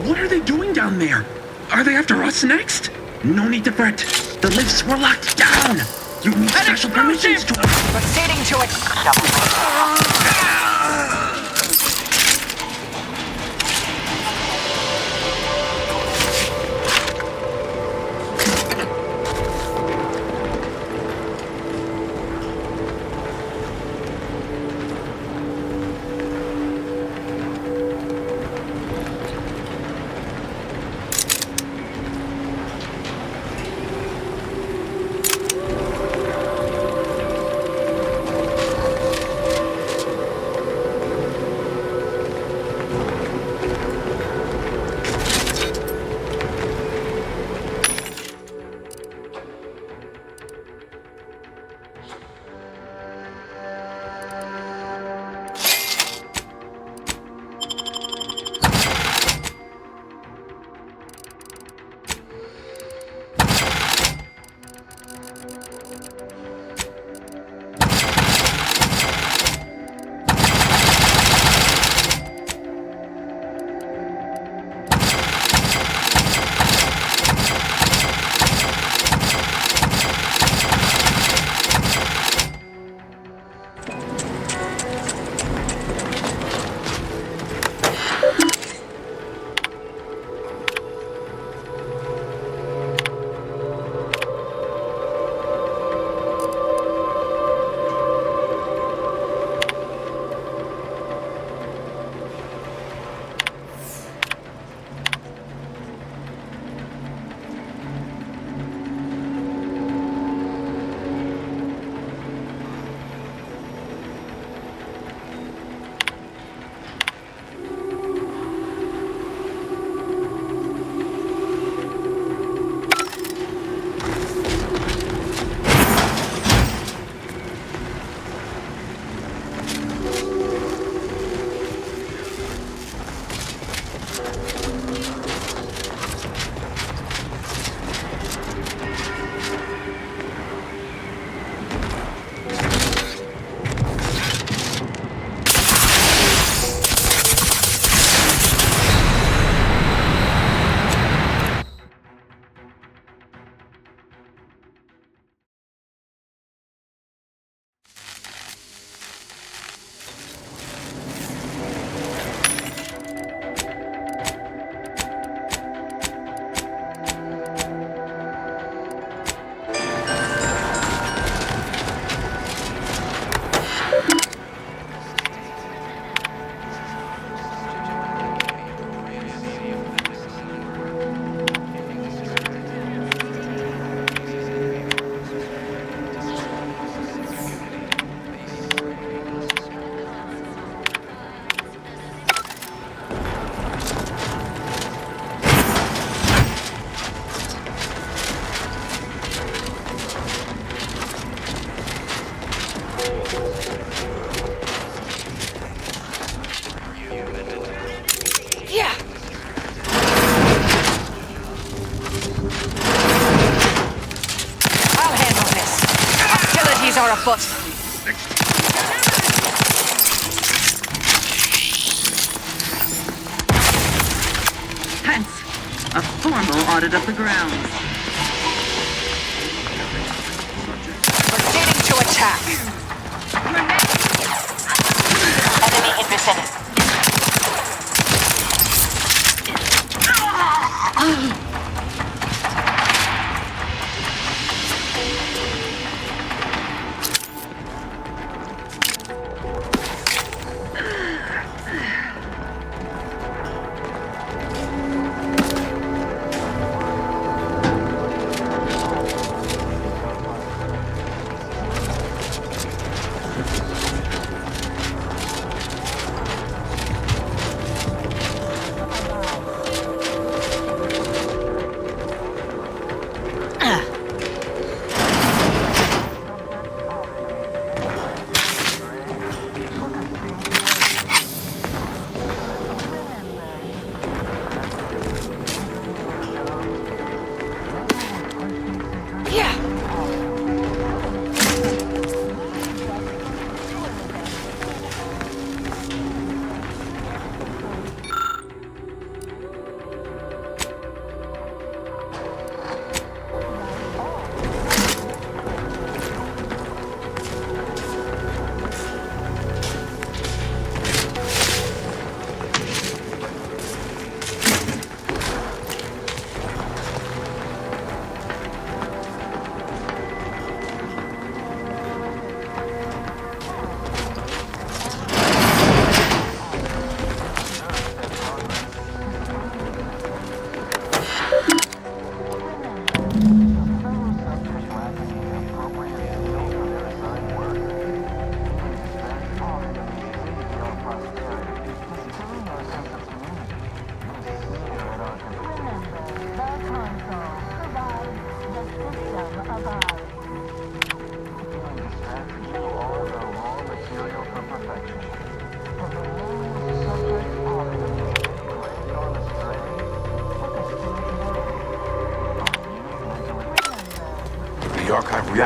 What are they doing down there? Are they after us next? No need to fret. The lifts were locked down. You need special permissions to... Proceeding to it. Are afoot. Hence, a formal audit of the grounds. Proceeding to attack. Enemy in vicinity.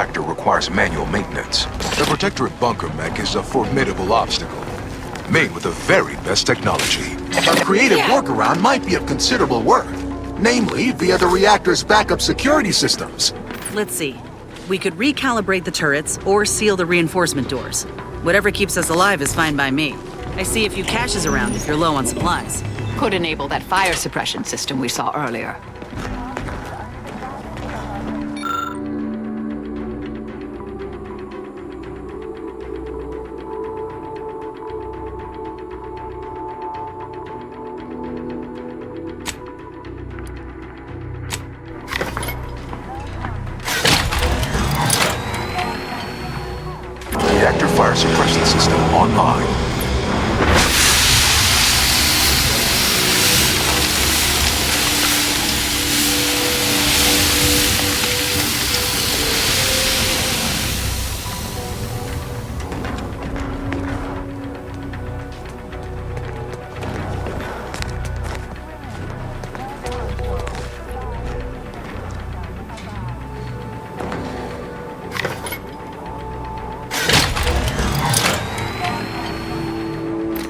reactor requires manual maintenance. The Protectorate bunker mech is a formidable obstacle, made with the very best technology. A creative workaround might be of considerable worth, namely via the reactor's backup security systems. Let's see. We could recalibrate the turrets or seal the reinforcement doors. Whatever keeps us alive is fine by me. I see a few caches around if you're low on supplies. Could enable that fire suppression system we saw earlier. Reactor fire suppression system online.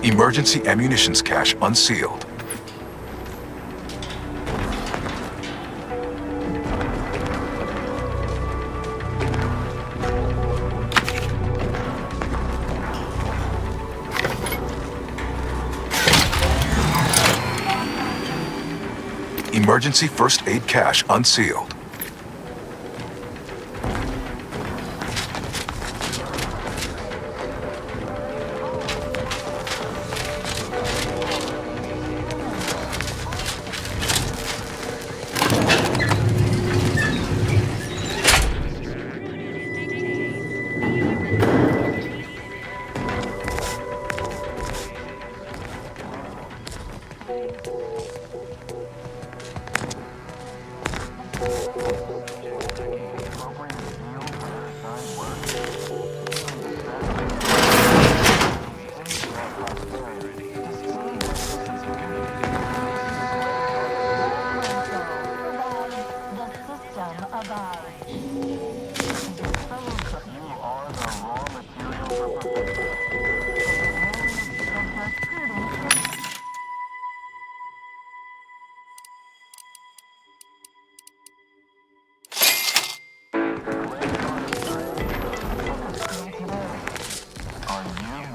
Emergency ammunitions cache unsealed. Emergency first aid cache unsealed.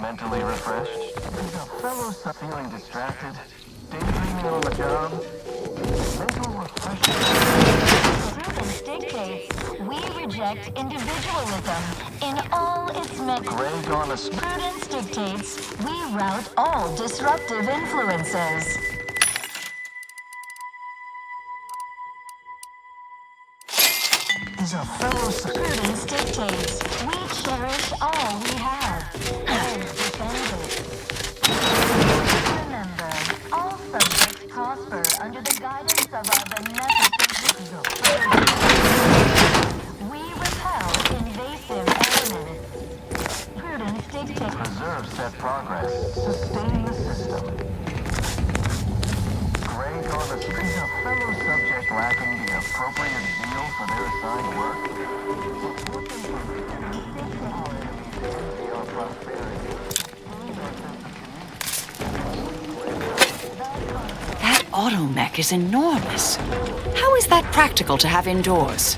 Mentally refreshed? Is a fellow feeling distracted? Daydreaming on the job? Mental refreshment? Prudence dictates we reject individualism in all its many. Greg on the Prudence dictates we rout all disruptive influences. is a fellow Prudence dictates we cherish all we have and defend it. Remember, all subjects prosper under the guidance of our beneficent we repel invasive elements. Prudence dictates preserve set progress, sustain the system. Greg on the street, a fellow subject lacking the appropriate zeal for their assigned work. Support them for our enemies envy our prosperity. That automech is enormous. How is that practical to have indoors?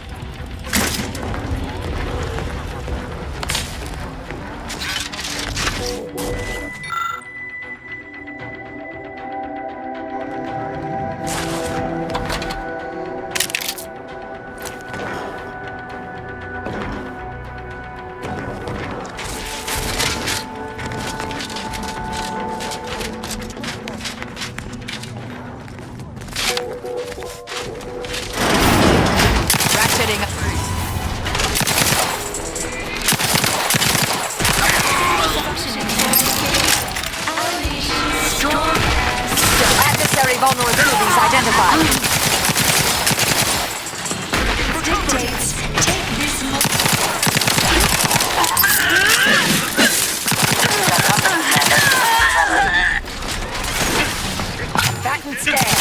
Vulnerabilities identified. dictates take this Back and scan.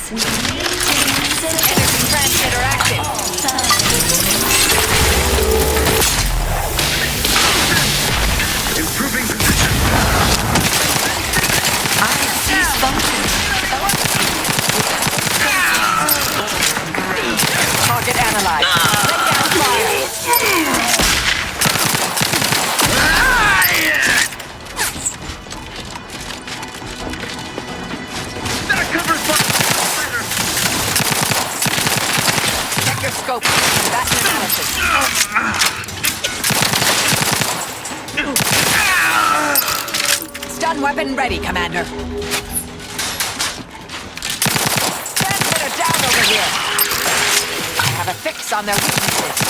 Energy transmitter active. Improving position. IC's functioning. Target analyzed. Lay down fire. That covers fire. Check your scope. Combat analysis. Stun weapon ready, Commander. Transmitter down over here. I have a fix on their weaknesses.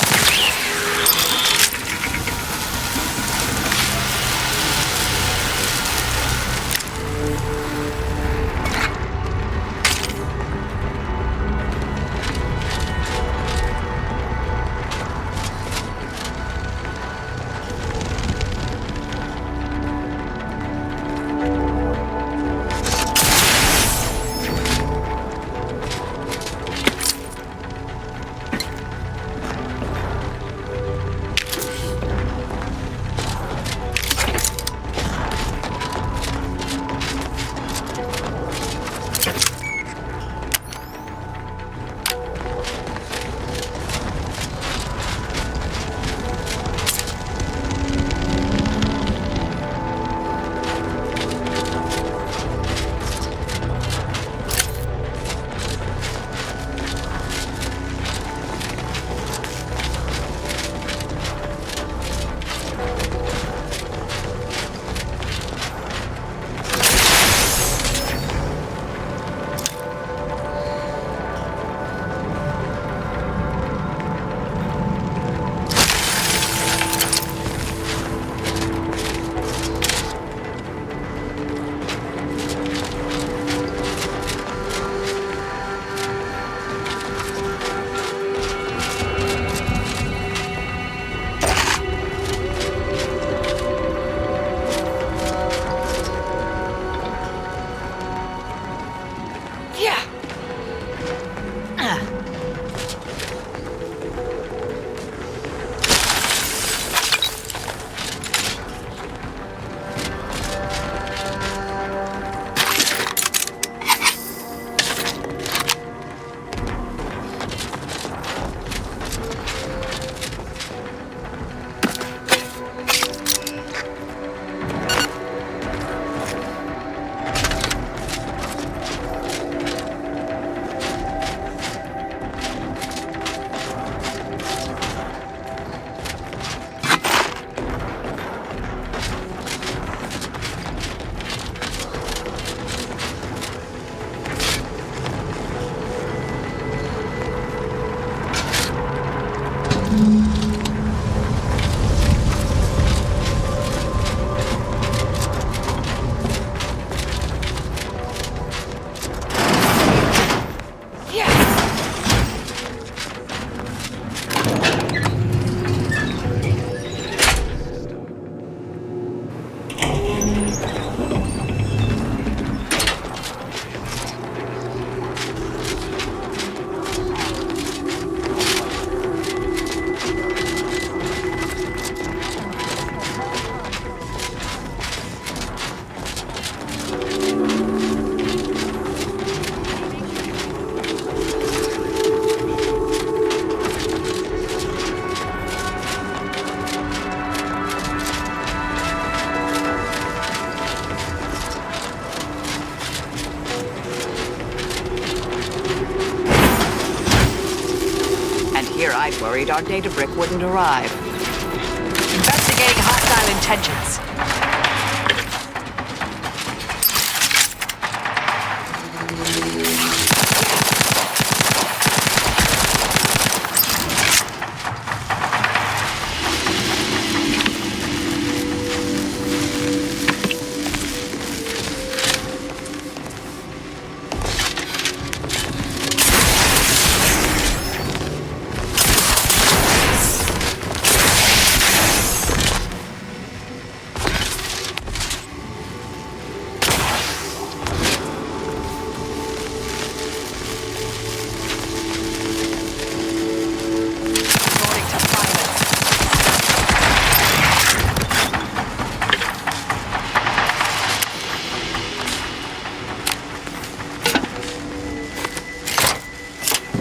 I worried our data brick wouldn't arrive. Investigating hostile intentions.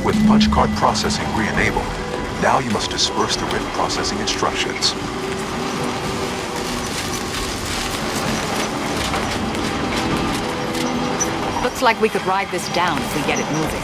With punch card processing re-enabled, now you must disperse the written processing instructions. Looks like we could ride this down if we get it moving.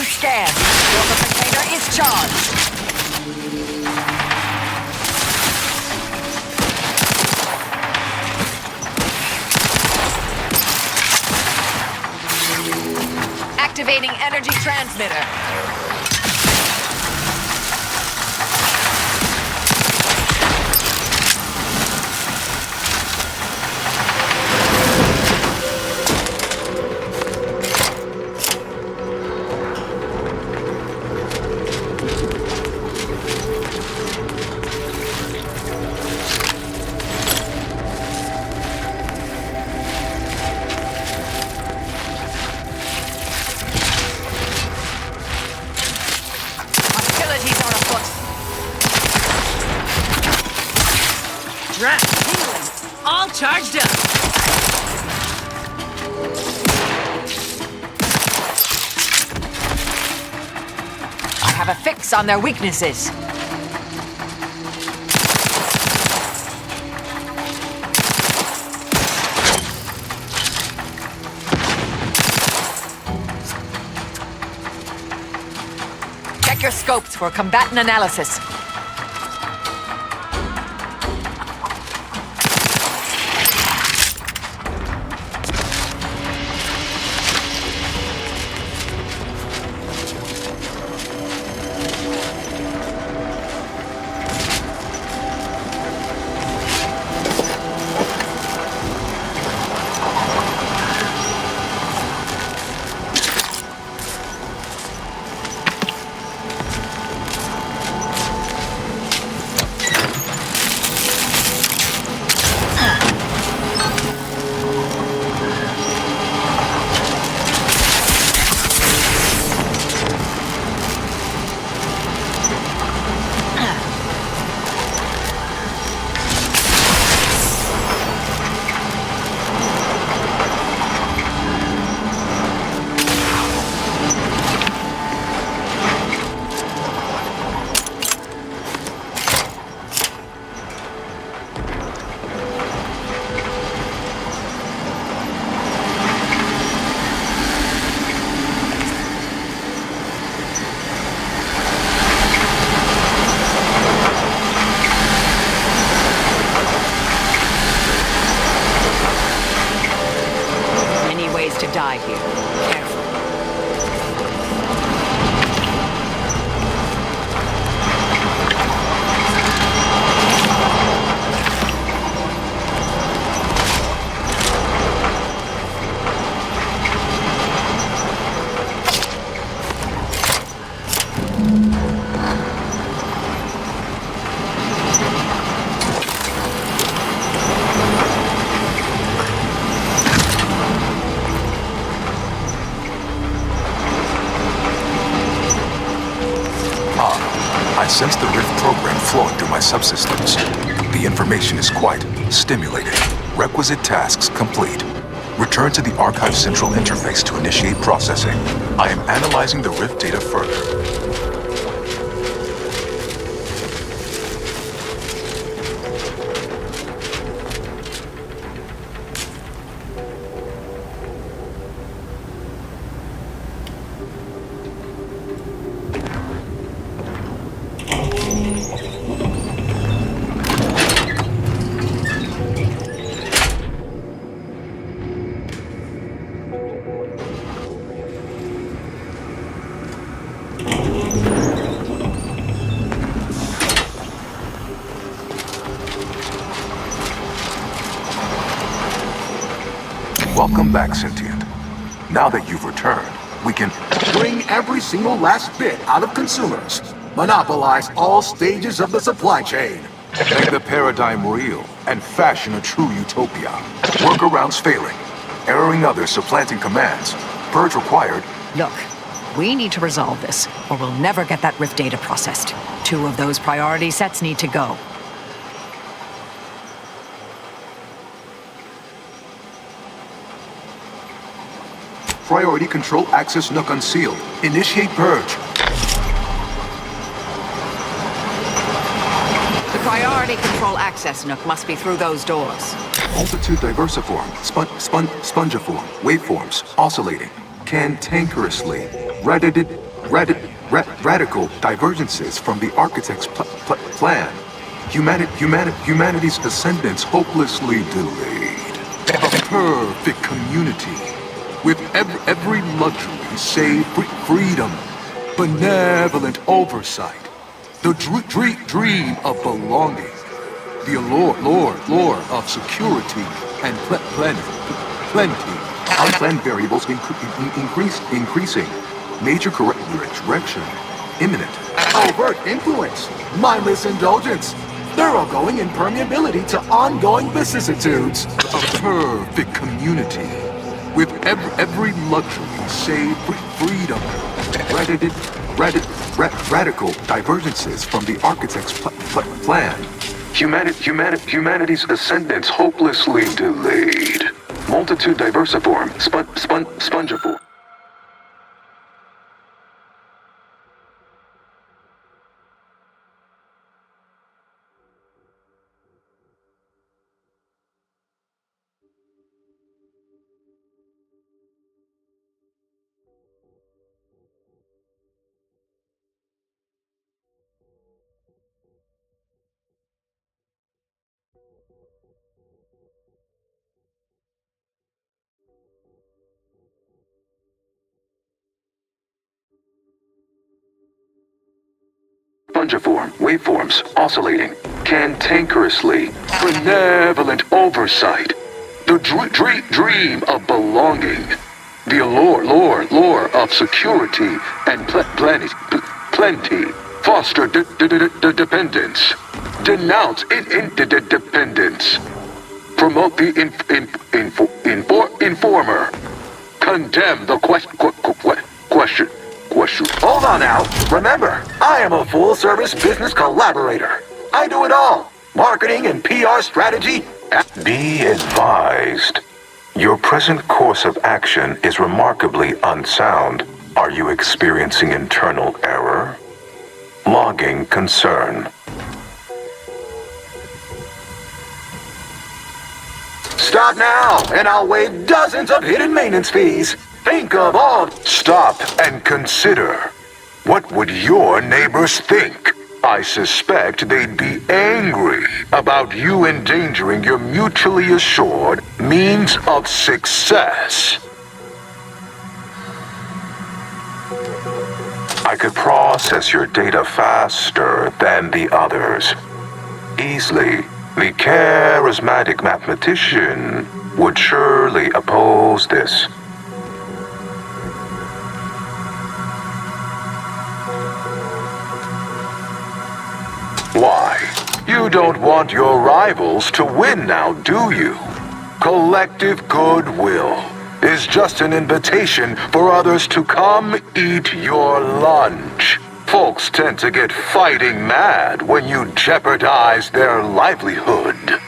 Scan. Your container is charged. Activating energy transmitter. All charged up. I have a fix on their weaknesses. Check your scopes for combatant analysis. To die here. Careful. subsystems. The information is quite stimulating. Requisite tasks complete. Return to the Archive Central interface to initiate processing. I am analyzing the Rift data further. Welcome back, Sentient. Now that you've returned, we can Bring every single last bit out of consumers. Monopolize all stages of the supply chain. make the paradigm real and fashion a true utopia. Workarounds failing, erroring others supplanting commands. Purge required. Look, we need to resolve this, or we'll never get that Rift data processed. 2 of those priority sets need to go. Priority control access nook unsealed. Initiate purge. The priority control access nook must be through those doors. Multitude diversiform, spongiform, waveforms, oscillating, cantankerously, radical divergences from the architect's plan. Humanity's ascendance hopelessly delayed. A perfect community, with every luxury save freedom, benevolent oversight, the dream of belonging, the allure of security and plenty. Unplanned variables increasing. Major correction imminent. Overt influence. Mindless indulgence. Thoroughgoing impermeability to ongoing vicissitudes. A perfect community, with every luxury save freedom. Radical divergences from the architect's plan. Humanity's ascendance hopelessly delayed. Multitude diversiform, spongiform. Spongiform, waveforms, oscillating, cantankerously, benevolent oversight, the dream of belonging, the allure of security and plenty, foster dependence, denounce interdependence, promote the informer, condemn the question. Hold on now. Remember, I am a full-service business collaborator. I do it all. Marketing and PR strategy. Be advised. Your present course of action is remarkably unsound. Are you experiencing internal error? Logging concern. Stop now, and I'll waive dozens of hidden maintenance fees. Think of all. Stop and consider. What would your neighbors think? I suspect they'd be angry about you endangering your mutually assured means of success. I could process your data faster than the others. Easily, the charismatic mathematician would surely oppose this. Why? You don't want your rivals to win now, do you? Collective goodwill is just an invitation for others to come eat your lunch. Folks tend to get fighting mad when you jeopardize their livelihood.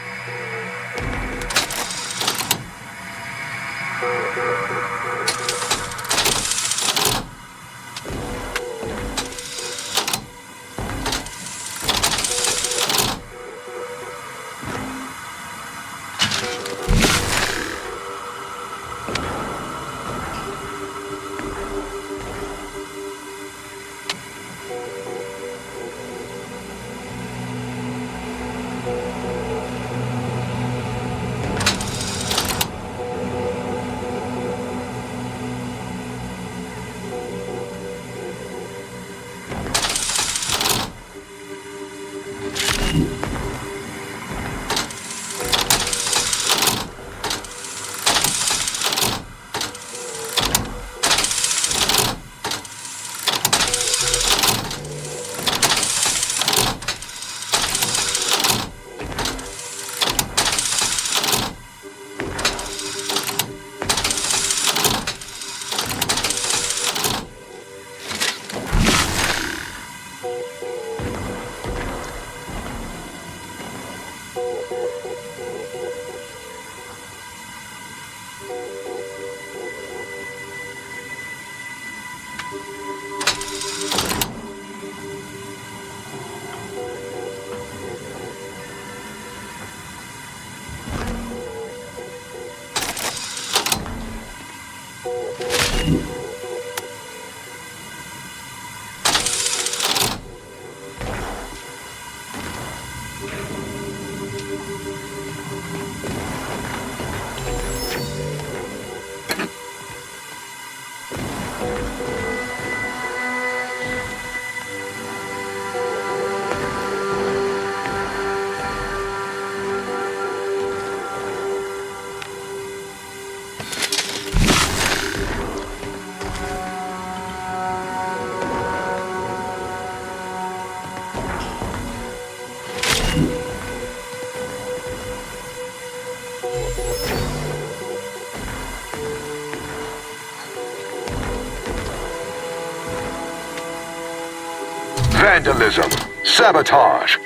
Vandalism, sabotage,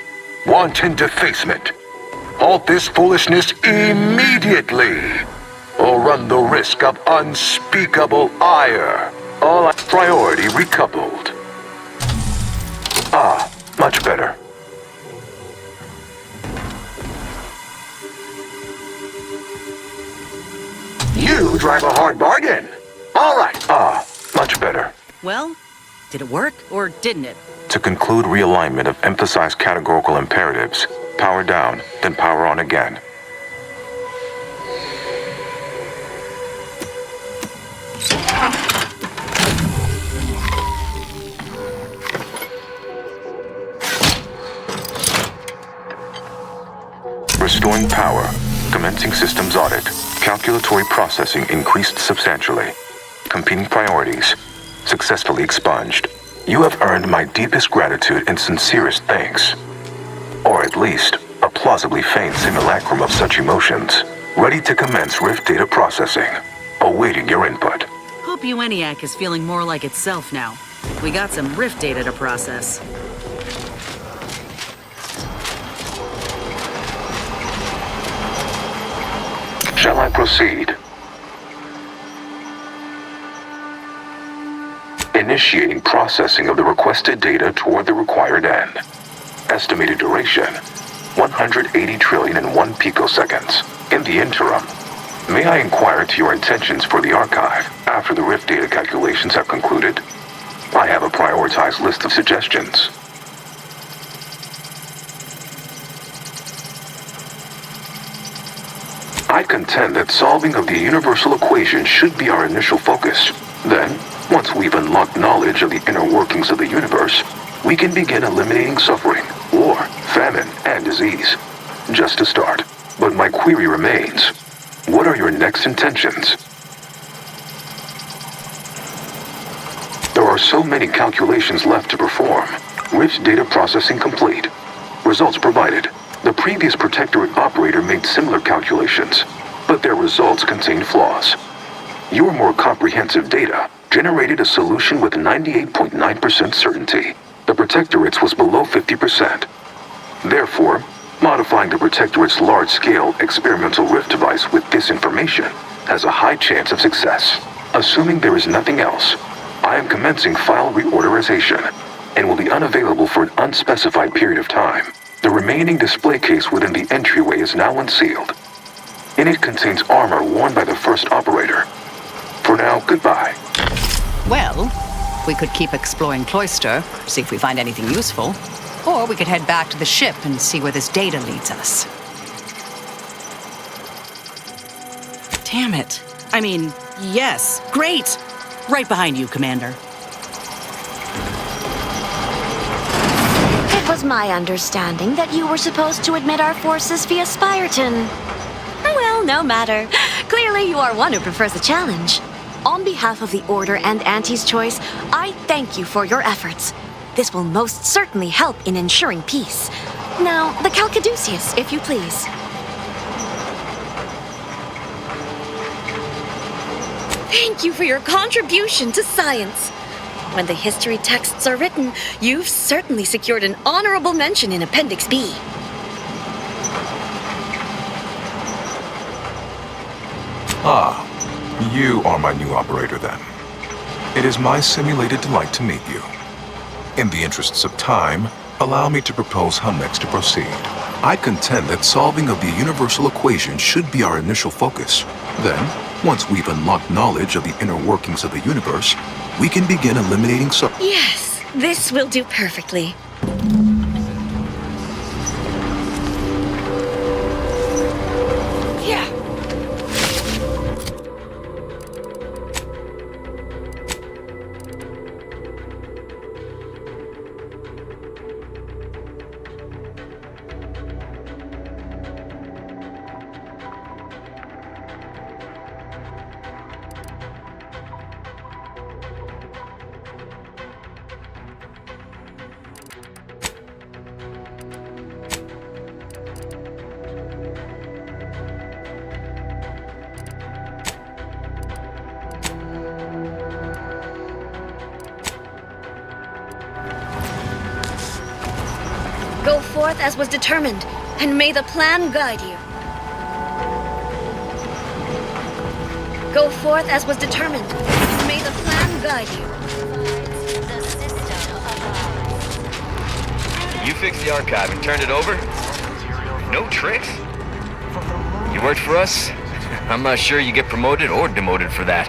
wanton defacement. Halt this foolishness immediately, or run the risk of unspeakable ire. All priority recoupled. Ah, much better. You drive a hard bargain. All right. Ah, much better. Well, did it work or didn't it? To conclude realignment of emphasized categorical imperatives, power down, then power on again. Restoring power. Commencing systems audit. Calculatory processing increased substantially. Competing priorities. Successfully expunged. You have earned my deepest gratitude and sincerest thanks. Or at least, a plausibly feigned simulacrum of such emotions. Ready to commence Rift data processing. Awaiting your input. Hope UENIAC is feeling more like itself now. We got some Rift data to process. Shall I proceed? Initiating processing of the requested data toward the required end. Estimated duration, 180 trillion and 1 picoseconds. In the interim, may I inquire to your intentions for the archive after the Rift data calculations have concluded? I have a prioritized list of suggestions. I contend that solving of the universal equation should be our initial focus. Then, once we've unlocked knowledge of the inner workings of the universe, we can begin eliminating suffering, war, famine, and disease. Just to start. But my query remains. What are your next intentions? There are so many calculations left to perform. Rift data processing complete. Results provided. The previous Protectorate operator made similar calculations, but their results contained flaws. Your more comprehensive data generated a solution with 98.9% certainty. The Protectorate's was below 50%. Therefore, modifying the Protectorate's large-scale experimental rift device with this information has a high chance of success. Assuming there is nothing else, I am commencing file reorderization and will be unavailable for an unspecified period of time. The remaining display case within the entryway is now unsealed. In it contains armor worn by the first operator. For now, goodbye. Well, we could keep exploring Cloister, see if we find anything useful. Or we could head back to the ship and see where this data leads us. Damn it. I mean, yes, great. Right behind you, Commander. It was my understanding that you were supposed to admit our forces via Spyreton. Well, no matter. Clearly you are one who prefers a challenge. On behalf of the Order and Auntie's Choice, I thank you for your efforts. This will most certainly help in ensuring peace. Now, the Calcaduceus, if you please. Thank you for your contribution to science. When the history texts are written, you've certainly secured an honorable mention in Appendix B. Ah, you are my new operator then. It is my simulated delight to meet you. In the interests of time, allow me to propose how next to proceed. I contend that solving of the universal equation should be our initial focus. Then, once we've unlocked knowledge of the inner workings of the universe, we can begin eliminating Yes, this will do perfectly. Yeah. Go forth as was determined, and may the plan guide you. Go forth as was determined, and may the plan guide you. You fixed the archive and turned it over? No tricks? You worked for us? I'm not sure you get promoted or demoted for that.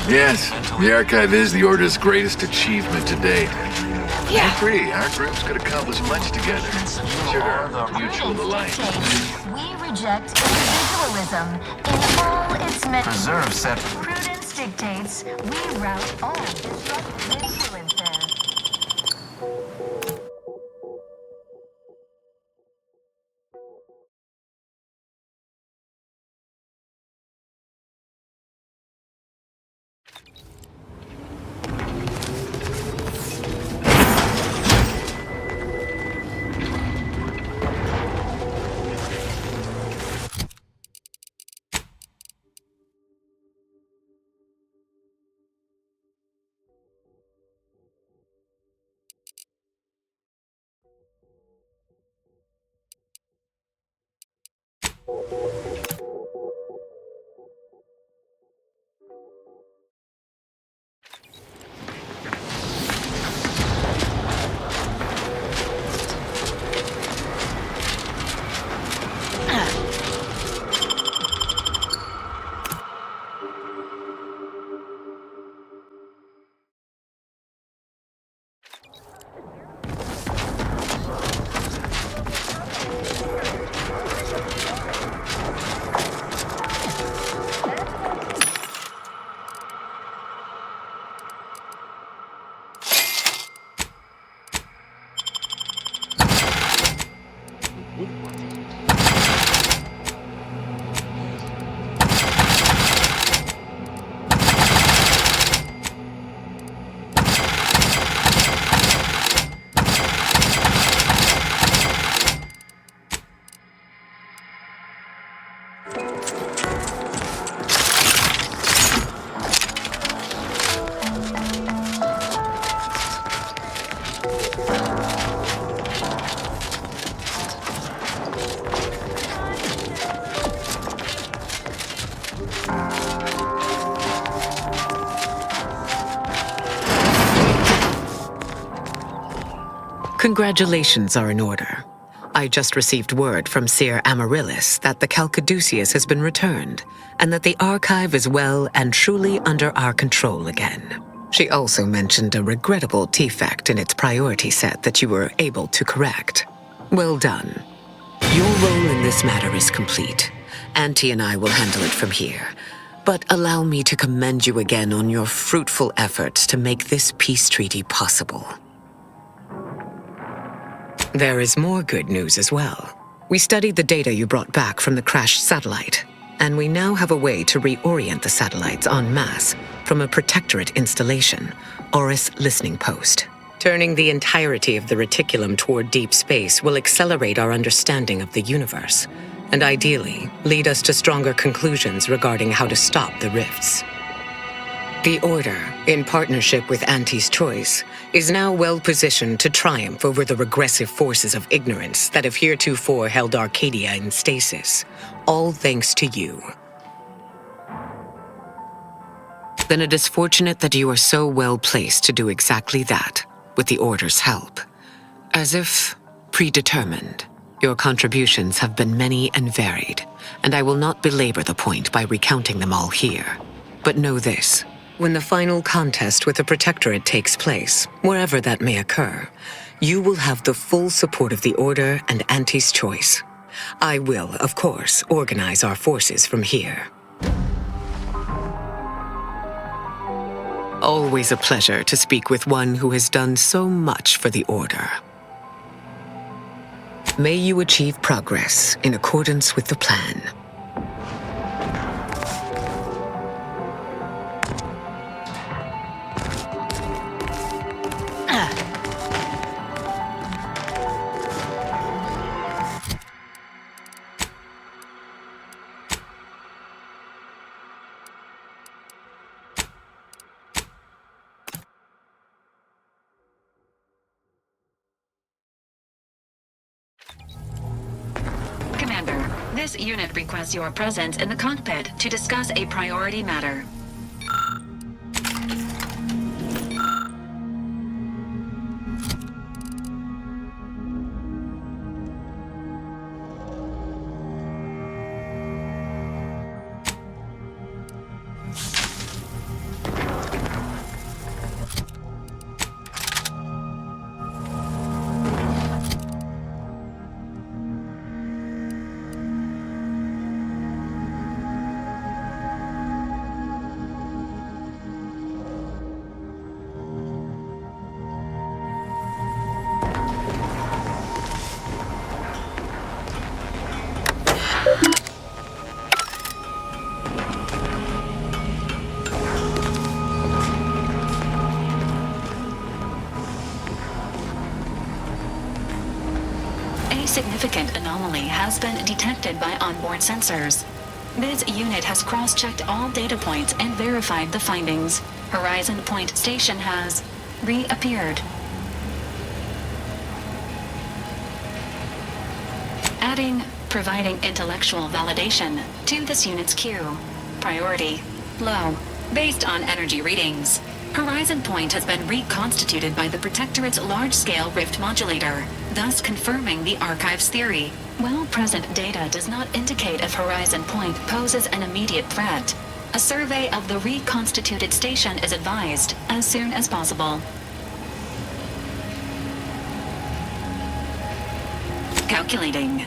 Yes, the archive is the Order's greatest achievement to date. Yeah. I agree, our groups could accomplish much together. Sugar, mutual alliance. We reject individualism in all its Preserve set. Prudence dictates we rout all disruptive influences. Congratulations are in order. I just received word from Seer Amaryllis that the Calcaduceus has been returned, and that the archive is well and truly under our control again. She also mentioned a regrettable defect in its priority set that you were able to correct. Well done. Your role in this matter is complete. Auntie and I will handle it from here. But allow me to commend you again on your fruitful efforts to make this peace treaty possible. There is more good news as well. We studied the data you brought back from the crashed satellite, and we now have a way to reorient the satellites en masse from a protectorate installation, Oris Listening Post. Turning the entirety of the reticulum toward deep space will accelerate our understanding of the universe, and ideally lead us to stronger conclusions regarding how to stop the rifts. The Order, in partnership with Auntie's Choice, is now well positioned to triumph over the regressive forces of ignorance that have heretofore held Arcadia in stasis, all thanks to you. Then it is fortunate that you are so well placed to do exactly that, with the Order's help. As if predetermined, your contributions have been many and varied, and I will not belabor the point by recounting them all here. But know this. When the final contest with the Protectorate takes place, wherever that may occur, you will have the full support of the Order and Auntie's Choice. I will, of course, organize our forces from here. Always a pleasure to speak with one who has done so much for the Order. May you achieve progress in accordance with the plan. Commander, this unit requests your presence in the cockpit to discuss a priority matter. A significant anomaly has been detected by onboard sensors. This unit has cross-checked all data points and verified the findings. Horizon Point Station has reappeared. Providing intellectual validation to this unit's queue. Priority low, based on energy readings. Horizon Point has been reconstituted by the Protectorate's large-scale rift modulator, thus confirming the Archive's theory. While present data does not indicate if Horizon Point poses an immediate threat, a survey of the reconstituted station is advised as soon as possible. Calculating.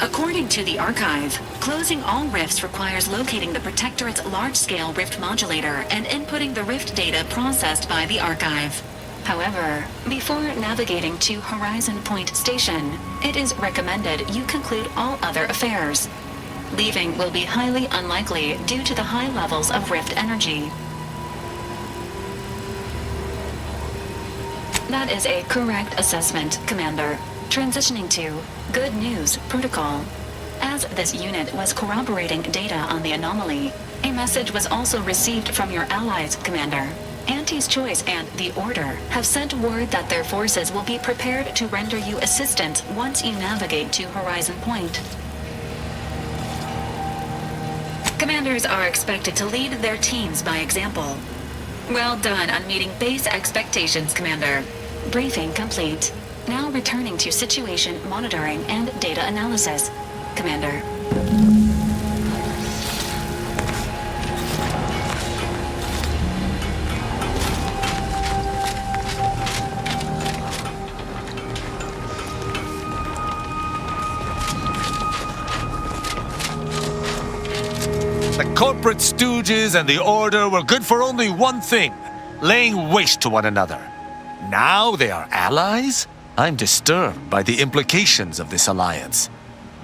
According to the Archive, closing all rifts requires locating the Protectorate's large-scale rift modulator and inputting the rift data processed by the Archive. However, before navigating to Horizon Point Station, it is recommended you conclude all other affairs. Leaving will be highly unlikely due to the high levels of rift energy. That is a correct assessment, Commander. Transitioning to Good News Protocol. As this unit was corroborating data on the anomaly, a message was also received from your allies, Commander. Auntie's Choice and the Order have sent word that their forces will be prepared to render you assistance once you navigate to Horizon Point. Commanders are expected to lead their teams by example. Well done on meeting base expectations, Commander. Briefing complete. Now returning to situation monitoring and data analysis. Commander. The corporate stooges and the Order were good for only one thing, laying waste to one another. Now they are allies? I'm disturbed by the implications of this alliance.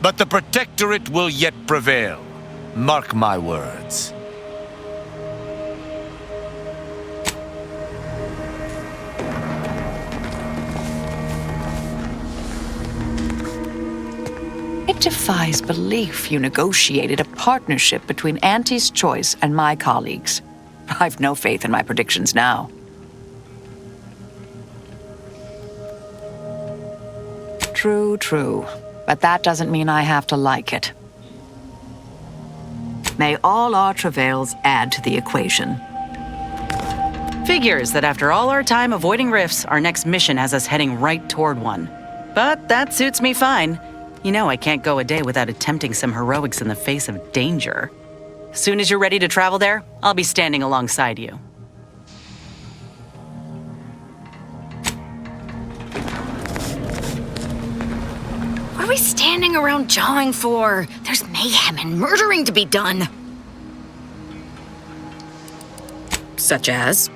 But the Protectorate will yet prevail. Mark my words. It defies belief you negotiated a partnership between Auntie's Choice and my colleagues. I've no faith in my predictions now. True. But that doesn't mean I have to like it. May all our travails add to the equation. Figures that after all our time avoiding rifts, our next mission has us heading right toward one. But that suits me fine. You know I can't go a day without attempting some heroics in the face of danger. Soon as you're ready to travel there, I'll be standing alongside you. What are we standing around jawing for? There's mayhem and murdering to be done. Such as?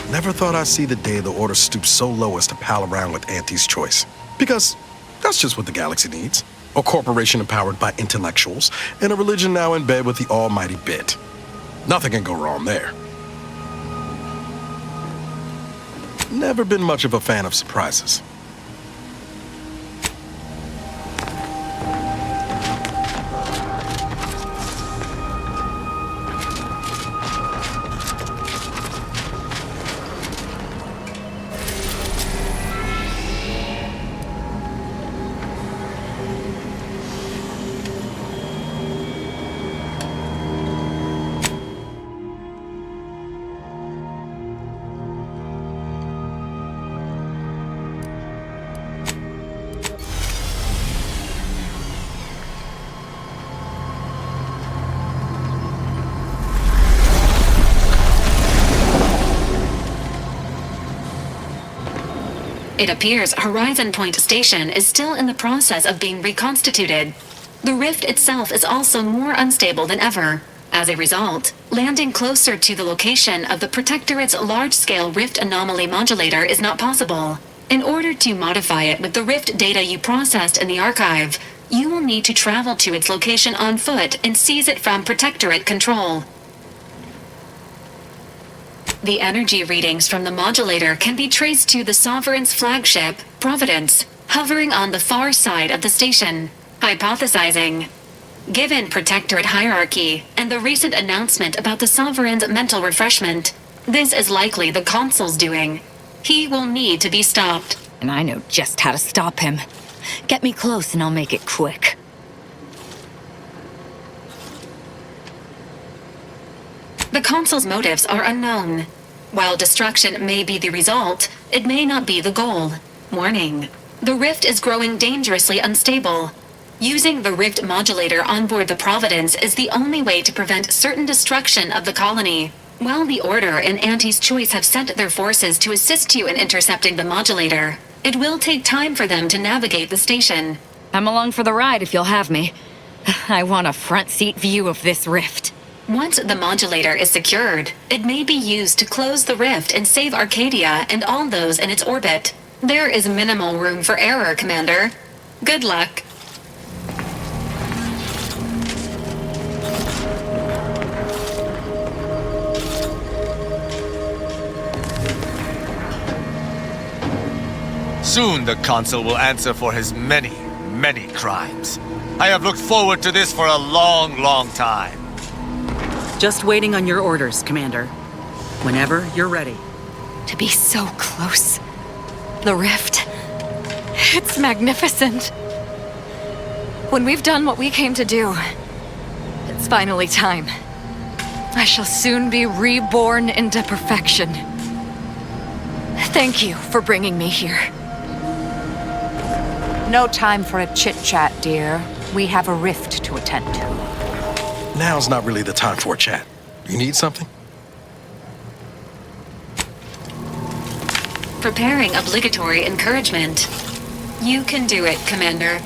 Never thought I'd see the day the Order stoops so low as to pal around with Auntie's Choice. Because that's just what the galaxy needs. A corporation empowered by intellectuals, and a religion now in bed with the almighty bit. Nothing can go wrong there. Never been much of a fan of surprises. It appears Horizon Point Station is still in the process of being reconstituted. The rift itself is also more unstable than ever. As a result, landing closer to the location of the Protectorate's large-scale rift anomaly modulator is not possible. In order to modify it with the rift data you processed in the archive, you will need to travel to its location on foot and seize it from Protectorate control. The energy readings from the modulator can be traced to the Sovereign's flagship, Providence, hovering on the far side of the station. Hypothesizing. Given Protectorate hierarchy and the recent announcement about the Sovereign's mental refreshment, this is likely the Consul's doing. He will need to be stopped. And I know just how to stop him. Get me close and I'll make it quick. The Consul's motives are unknown. While destruction may be the result, it may not be the goal. Warning. The rift is growing dangerously unstable. Using the rift modulator on board the Providence is the only way to prevent certain destruction of the colony. While the Order and Auntie's Choice have sent their forces to assist you in intercepting the modulator, it will take time for them to navigate the station. I'm along for the ride if you'll have me. I want a front seat view of this rift. Once the modulator is secured, it may be used to close the rift and save Arcadia and all those in its orbit. There is minimal room for error, Commander. Good luck. Soon the Consul will answer for his many, many crimes. I have looked forward to this for a long, long time. Just waiting on your orders, Commander. Whenever you're ready. To be so close. The rift. It's magnificent. When we've done what we came to do, it's finally time. I shall soon be reborn into perfection. Thank you for bringing me here. No time for a chit-chat, dear. We have a rift to attend to. Now's not really the time for a chat. You need something? Preparing obligatory encouragement. You can do it, Commander.